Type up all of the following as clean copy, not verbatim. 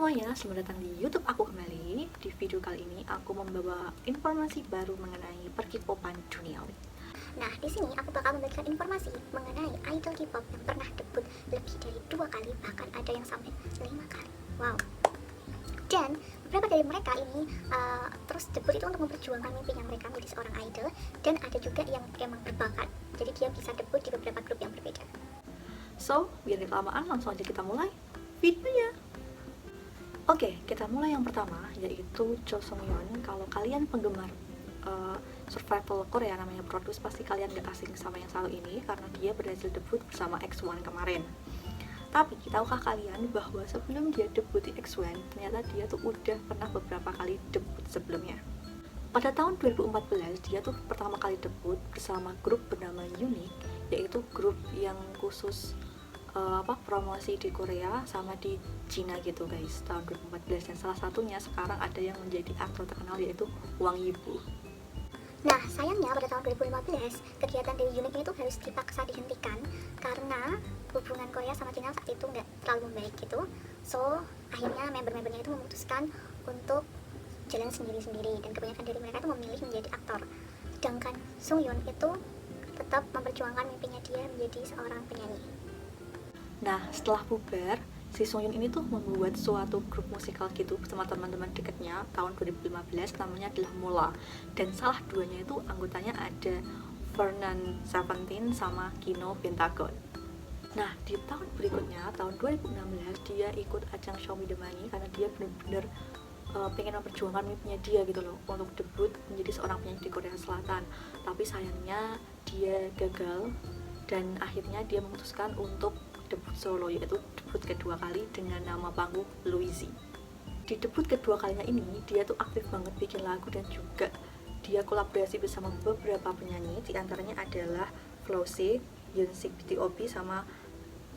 semuanya, selamat datang di YouTube aku kembali. Di video kali ini aku membawa informasi baru mengenai K-popan duniawi. Nah, di sini aku bakal memberikan informasi mengenai idol K-pop yang pernah debut lebih dari 2 kali, bahkan ada yang sampai 5 kali. Wow. Dan beberapa dari mereka ini terus debut itu untuk memperjuangkan mimpinya mereka menjadi seorang idol, dan ada juga yang emang berbakat. Jadi dia bisa debut di beberapa grup yang berbeda. So, biar kelamaan, langsung aja kita mulai videonya. Oke, kita mulai yang pertama, yaitu Cho Sung Yeon. Kalau kalian penggemar survival Korea namanya Produce, pasti kalian gak asing sama yang satu ini karena dia berhasil debut bersama X1 kemarin. Tapi tahukah kalian bahwa sebelum dia debut di X1, ternyata dia tuh udah pernah beberapa kali debut sebelumnya. Pada tahun 2014, dia tuh pertama kali debut bersama grup bernama Unique, yaitu grup yang khusus promosi di Korea sama di Cina gitu guys, tahun 2014. Dan salah satunya sekarang ada yang menjadi aktor terkenal, yaitu Wang Yibu. Nah, sayangnya pada tahun 2015 kegiatan dari Unique itu harus dipaksa dihentikan karena hubungan Korea sama Cina saat itu nggak terlalu membaik gitu. So, akhirnya member-membernya itu memutuskan untuk jalan sendiri-sendiri, dan kebanyakan dari mereka itu memilih menjadi aktor. Sedangkan Sung Yoon itu tetap memperjuangkan mimpinya dia menjadi seorang penyanyi. Nah, setelah bubar, si Sung Yoon ini tuh membuat suatu grup musikal gitu bersama teman-teman dekatnya tahun 2015, namanya adalah Mola. Dan salah duanya itu anggotanya ada Vernon Seventeen sama Kino Pentagon. Nah, di tahun berikutnya, tahun 2016, dia ikut ajang Show Me The Money karena dia benar-benar pengen memperjuangkan mimpinya dia gitu loh, untuk debut menjadi seorang penyanyi di Korea Selatan. Tapi sayangnya dia gagal, dan akhirnya dia memutuskan untuk debut solo, yaitu debut kedua kali dengan nama panggung Louise. Di debut kedua kalinya ini, dia tuh aktif banget bikin lagu, dan juga dia kolaborasi bersama beberapa penyanyi, diantaranya adalah Flose, Yoonsik BTOB, sama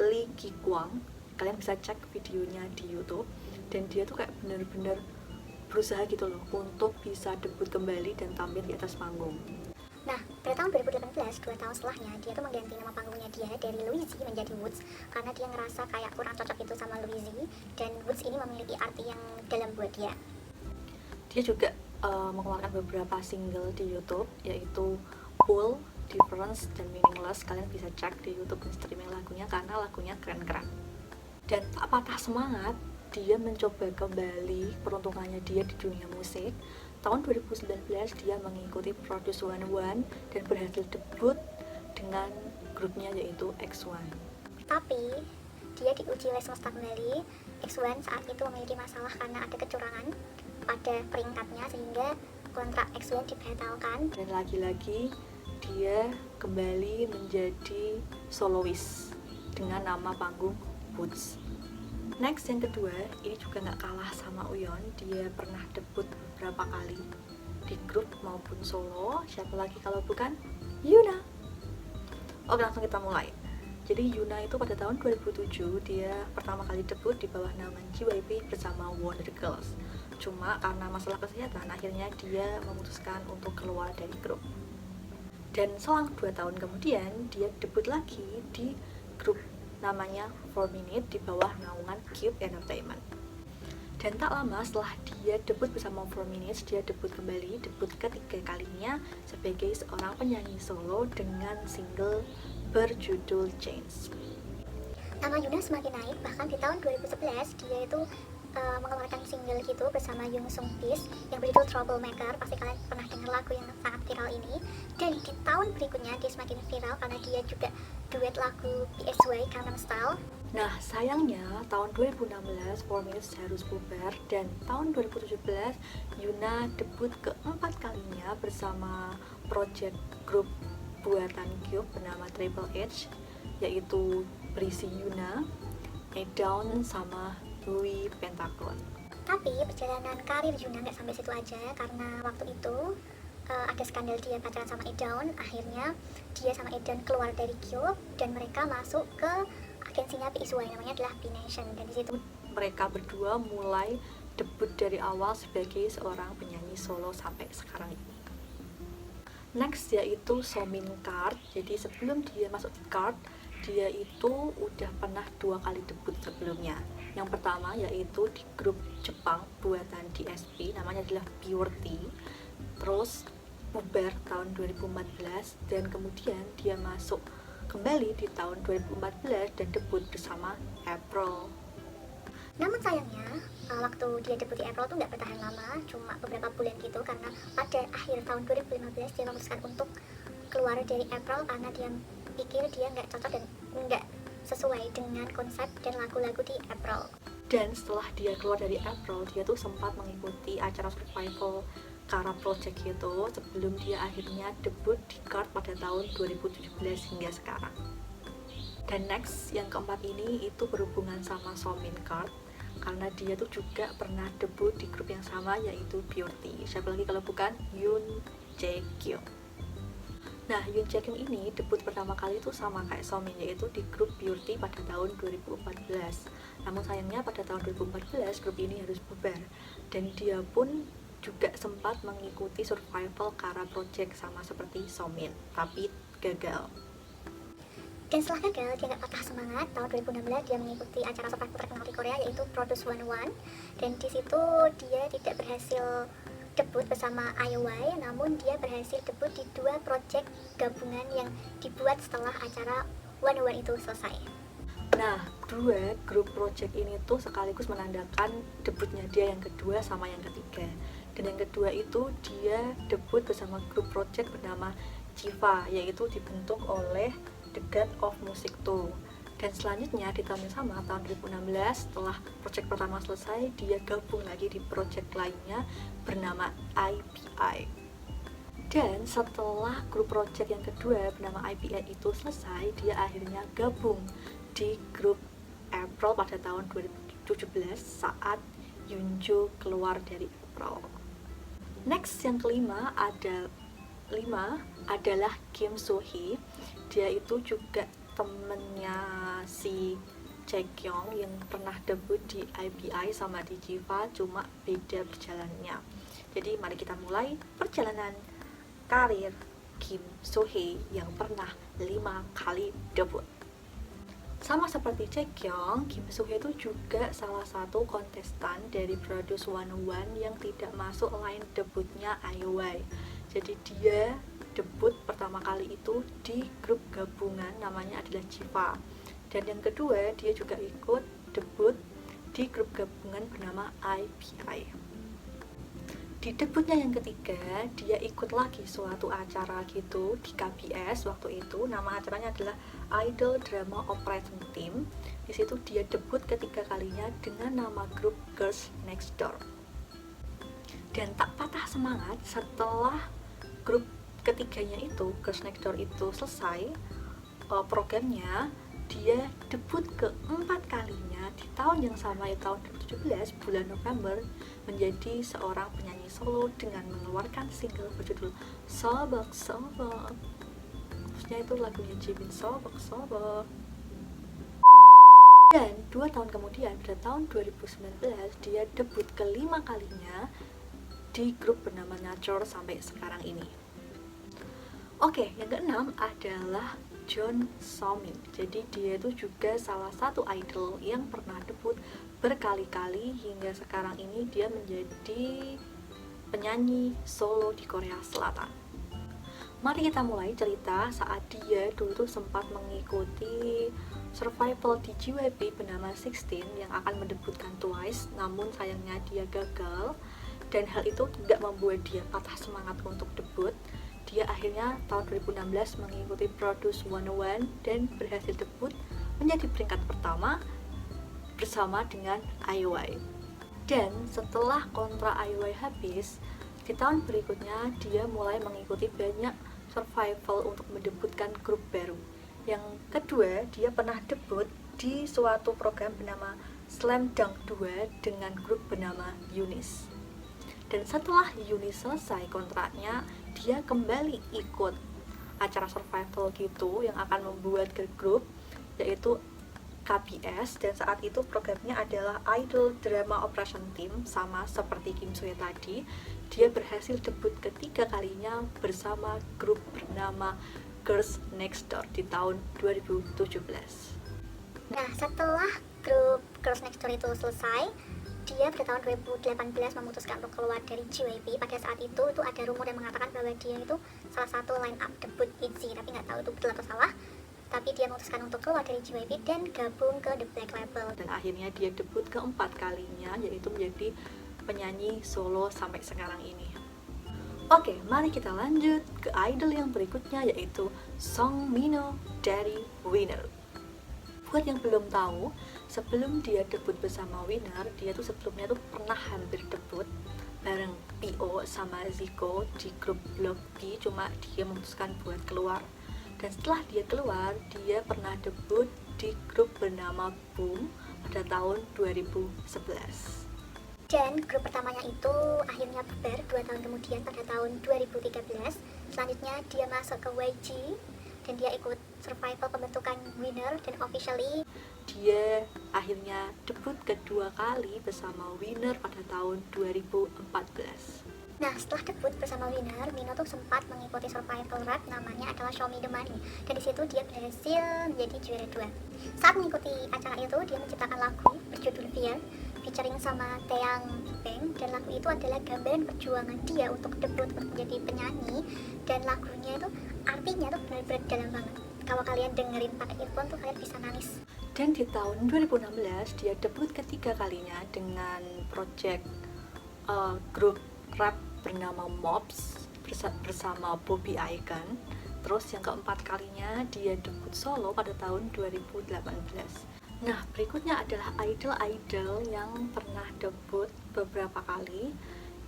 Lee Ki Kwang. Kalian bisa cek videonya di YouTube. Dan dia tuh kayak bener-bener berusaha gitu loh untuk bisa debut kembali dan tampil di atas panggung. Nah, pada tahun 2018, 2 tahun setelahnya, dia tuh mengganti nama panggungnya dia dari Louise menjadi Woods karena dia ngerasa kayak kurang cocok itu sama Louise, dan Woods ini memiliki arti yang dalam buat dia. Dia juga mengeluarkan beberapa single di YouTube, yaitu Pull, Difference, dan Meaningless. Kalian bisa cek di YouTube dan streaming lagunya karena lagunya keren-keren. Dan tak patah semangat, dia mencoba kembali peruntungannya dia di dunia musik. Tahun 2019 dia mengikuti Produce 101 dan berhasil debut dengan grupnya, yaitu X1. Tapi dia diuji oleh semesta kembali. X1 saat itu memiliki masalah karena ada kecurangan pada peringkatnya, sehingga kontrak X1 dibatalkan. Dan lagi-lagi dia kembali menjadi solois dengan nama panggung Woods. Next, yang kedua, ini juga gak kalah sama Uyeon. Dia pernah debut beberapa kali di grup maupun solo. Siapa lagi kalau bukan Yuna. Oke, langsung kita mulai. Jadi Yuna itu pada tahun 2007 dia pertama kali debut di bawah nama JYP bersama Wonder Girls. Cuma karena masalah kesehatan, akhirnya dia memutuskan untuk keluar dari grup. Dan selang 2 tahun kemudian, dia debut lagi di grup namanya 4 Minute di bawah naungan Cube Entertainment. Dan tak lama setelah dia debut bersama 4 Minutes, dia debut kembali, debut ketiga kalinya sebagai seorang penyanyi solo dengan single berjudul Chains. Nama Yuna semakin naik, bahkan di tahun 2011 dia itu mengeluarkan single gitu bersama Young Sung Bis yang berjudul Troublemaker. Pasti kalian pernah dengar lagu yang sangat viral ini. Dan di tahun berikutnya dia semakin viral karena dia juga duet lagu PSY Gangnam Style. Nah, sayangnya tahun 2016 4 Minutes harus bubar, dan tahun 2017 Yuna debut keempat kalinya bersama project grup buatan Cube bernama Triple H, yaitu berisi Yuna, A-Down, sama Louis Pentagon. Tapi perjalanan karir Yuna nggak sampai situ aja, karena waktu itu ada skandal dia pacaran sama A-Down. Akhirnya dia sama A-Down keluar dari Cube dan mereka masuk ke agensinya PSY, namanya adalah B-Nation. Dan di situ mereka berdua mulai debut dari awal sebagai seorang penyanyi solo sampai sekarang ini. Next, yaitu Somin Card. Jadi sebelum dia masuk di Card, dia itu udah pernah 2 kali debut sebelumnya. Yang pertama yaitu di grup Jepang buatan DSP, namanya adalah Pure T. Terus bubar tahun 2014 dan kemudian dia masuk kembali di tahun 2014 dan debut bersama April. Namun sayangnya, waktu dia debut di April tuh nggak bertahan lama, cuma beberapa bulan gitu, karena pada akhir tahun 2015 dia memutuskan untuk keluar dari April karena dia pikir dia nggak cocok dan nggak sesuai dengan konsep dan lagu-lagu di April. Dan setelah dia keluar dari April, dia tuh sempat mengikuti acara survival Kara Project itu sebelum dia akhirnya debut di KART pada tahun 2017 hingga sekarang. Dan next, yang keempat ini itu berhubungan sama Somin KART, karena dia tuh juga pernah debut di grup yang sama yaitu Pure T. Siapa lagi kalau bukan Yoon Jae-kyung. Nah, Yoon Jae-kyung ini debut pertama kali itu sama kayak Somin, yaitu di grup Pure T pada tahun 2014. Namun sayangnya pada tahun 2014 grup ini harus bubar dan dia pun juga sempat mengikuti survival Kara Project sama seperti Somin, tapi gagal. Dan setelah gagal, dia nggak patah semangat. Tahun 2016 dia mengikuti acara survival terkenal di Korea yaitu Produce 101, dan di situ dia tidak berhasil debut bersama IOI, namun dia berhasil debut di 2 project gabungan yang dibuat setelah acara 101 itu selesai. Nah, 2 grup project ini tuh sekaligus menandakan debutnya dia yang kedua sama yang ketiga. Dan yang kedua itu dia debut bersama grup project bernama Jiva, yaitu dibentuk oleh The God of Music 2. Dan selanjutnya di tahun yang sama, tahun 2016, setelah project pertama selesai, dia gabung lagi di project lainnya bernama IPI. Dan setelah grup project yang kedua bernama IPI itu selesai, dia akhirnya gabung di grup April pada tahun 2017 saat Yoonju keluar dari April. Next, yang kelima adalah Kim So-hee. Dia itu juga temennya si Jae-kyung yang pernah debut di IPI sama di Jiva, cuma beda perjalanannya. Jadi mari kita mulai perjalanan karir Kim So-hee yang pernah 5 kali debut. Sama seperti Jae-kyung, Kim So-hee itu juga salah satu kontestan dari Produce 101 yang tidak masuk line debutnya IOI. Jadi dia debut pertama kali itu di grup gabungan namanya adalah Jiva. Dan yang kedua, dia juga ikut debut di grup gabungan bernama IPI. Di debutnya yang ketiga, dia ikut lagi suatu acara gitu di KBS waktu itu. Nama acaranya adalah Idol Drama Operation Team. Di situ dia debut ketiga kalinya dengan nama grup Girls Next Door. Dan tak patah semangat, setelah grup ketiganya itu, Girls Next Door itu selesai programnya, dia debut keempat kalinya di tahun yang sama, yaitu tahun 2017 bulan November, menjadi seorang penyanyi solo dengan mengeluarkan single berjudul Sobok Sobok. Maksudnya itu lagunya Jimin, Sobok Sobok. Dan 2 tahun kemudian, pada tahun 2019, dia debut kelima kalinya di grup bernama Nature sampai sekarang ini. Oke, yang keenam adalah Jeon So-min. Jadi dia itu juga salah satu idol yang pernah debut berkali-kali hingga sekarang ini dia menjadi penyanyi solo di Korea Selatan. Mari kita mulai cerita saat dia dulu tuh sempat mengikuti survival di JYP bernama 16 yang akan mendebutkan Twice, namun sayangnya dia gagal dan hal itu tidak membuat dia patah semangat untuk debut. Dia akhirnya tahun 2016 mengikuti Produce 101 dan berhasil debut menjadi peringkat pertama bersama dengan IOI. Dan setelah kontrak IOI habis, di tahun berikutnya dia mulai mengikuti banyak survival untuk mendebutkan grup baru. Yang kedua, dia pernah debut di suatu program bernama Slam Dunk 2 dengan grup bernama UNIS. Dan setelah UNIS selesai kontraknya, dia kembali ikut acara survival gitu yang akan membuat girl group, yaitu KBS, dan saat itu programnya adalah Idol Drama Operation Team. Sama seperti Kim So-hee tadi, dia berhasil debut ketiga kalinya bersama grup bernama Girls Next Door di tahun 2017. Nah, setelah grup Girls Next Door itu selesai, dia pada tahun 2018 memutuskan untuk keluar dari JYP. Pada saat itu ada rumor yang mengatakan bahwa dia itu salah satu line up debut ITZY, tapi nggak tahu itu betul atau salah. Tapi dia memutuskan untuk keluar dari JYP dan gabung ke The Black Label. Dan akhirnya dia debut keempat kalinya, yaitu menjadi penyanyi solo sampai sekarang ini. Oke, mari kita lanjut ke idol yang berikutnya, yaitu Song Minho dari Winner. Buat yang belum tahu, sebelum dia debut bersama Winner, dia tuh sebelumnya tuh pernah hampir debut bareng PO sama Zico di grup Block B, cuma dia memutuskan buat keluar. Dan setelah dia keluar, dia pernah debut di grup bernama Boom pada tahun 2011. Dan grup pertamanya itu akhirnya bubar 2 tahun kemudian pada tahun 2013. Selanjutnya dia masuk ke YG dan dia ikut survival pembentukan Winner, dan officially dia akhirnya debut kedua kali bersama Winner pada tahun 2014. Nah, setelah debut bersama Winner, Minho tuh sempat mengikuti survival rap namanya adalah Show Me The Money, dan di situ dia berhasil menjadi juara 2. Saat mengikuti acara itu, dia menciptakan lagu berjudul Fear featuring sama Taeyang Beng, dan lagu itu adalah gambaran perjuangan dia untuk debut untuk menjadi penyanyi, dan lagunya itu artinya tuh benar-benar dalam banget. Kalau kalian dengerin pakai earphone tuh kalian bisa nangis. Dan di tahun 2016 dia debut ketiga kalinya dengan project grup rap bernama Mobs bersama Bobby Icon. Terus yang keempat kalinya dia debut solo pada tahun 2018. Nah, berikutnya adalah idol-idol yang pernah debut beberapa kali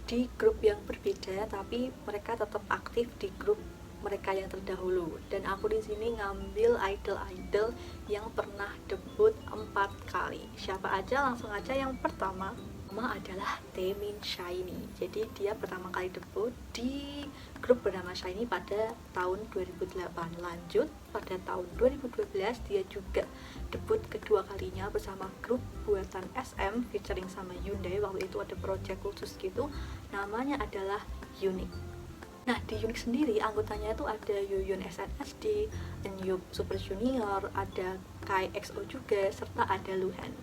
di grup yang berbeda, tapi mereka tetap aktif di grup mereka yang terdahulu. Dan aku di sini ngambil idol-idol yang pernah debut 4 kali. Siapa aja? Langsung aja yang pertama adalah Taemin SHINee. Jadi dia pertama kali debut di grup bernama SHINee pada tahun 2008. Lanjut pada tahun 2012 dia juga debut kedua kalinya bersama grup buatan SM featuring sama Hyundai. Waktu itu ada project khusus gitu, namanya adalah Unique. Nah, di Unique sendiri anggotanya itu ada Yoon SNSD, NUP Super Junior, ada Kai EXO juga, serta ada Luhan.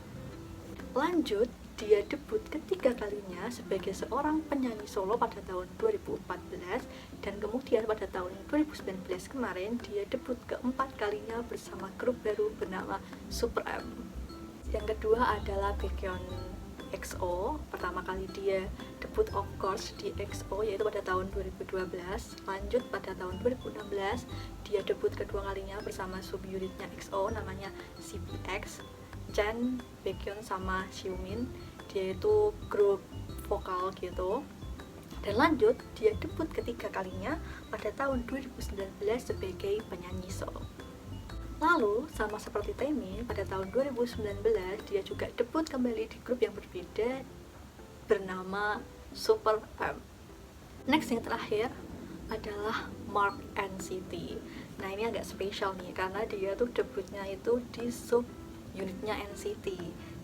Lanjut, dia debut ketiga kalinya sebagai seorang penyanyi solo pada tahun 2014, dan kemudian pada tahun 2019 kemarin dia debut keempat kalinya bersama grup baru bernama Super M. Yang kedua adalah Baekhyun EXO. Pertama kali dia debut of course di EXO yaitu pada tahun 2012. Lanjut pada tahun 2016 dia debut kedua kalinya bersama subunitnya EXO namanya CPX. Chan, Baekhyun sama Xiumin, dia itu grup vokal gitu. Dan lanjut dia debut ketiga kalinya pada tahun 2019 sebagai penyanyi solo. Lalu sama seperti Taemin, pada tahun 2019 dia juga debut kembali di grup yang berbeda bernama Super M. Next yang terakhir adalah Mark NCT. Nah, ini agak spesial nih karena dia tuh debutnya itu di sub unitnya NCT.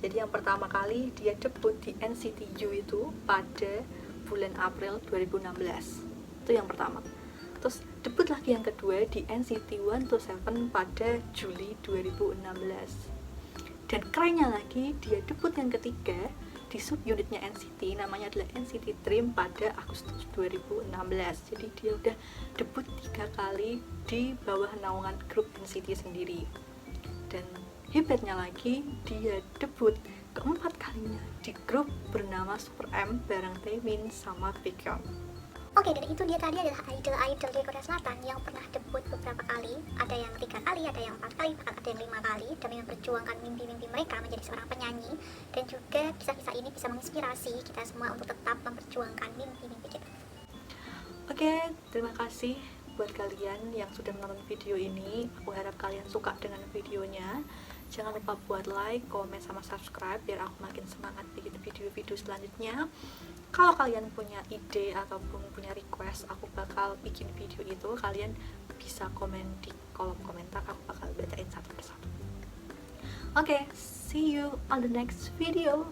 Jadi yang pertama kali dia debut di NCT U itu pada bulan April 2016. Itu yang pertama. Terus debut lagi yang kedua di NCT 127 pada Juli 2016. Dan kerennya lagi dia debut yang ketiga di subunitnya NCT namanya adalah NCT Dream pada Agustus 2016. Jadi dia udah debut 3 kali di bawah naungan grup NCT sendiri. Dan hebatnya lagi, dia debut keempat kalinya di grup bernama Super M bareng Taemin sama Baekhyun. Oke, dan itu dia tadi adalah idol-idol dari Korea Selatan yang pernah debut beberapa kali. Ada yang 3 kali, ada yang 4 kali, bahkan ada yang 5 kali, demi memperjuangkan mimpi-mimpi mereka menjadi seorang penyanyi. Dan juga kisah-kisah ini bisa menginspirasi kita semua untuk tetap memperjuangkan mimpi-mimpi kita. Oke, terima kasih buat kalian yang sudah menonton video ini. Aku harap kalian suka dengan videonya. Jangan lupa buat like, komen, sama subscribe biar aku makin semangat bikin video-video selanjutnya. Kalau kalian punya ide ataupun punya request aku bakal bikin video itu, kalian bisa komen di kolom komentar, aku bakal bacain satu persatu. Oke, see you on the next video.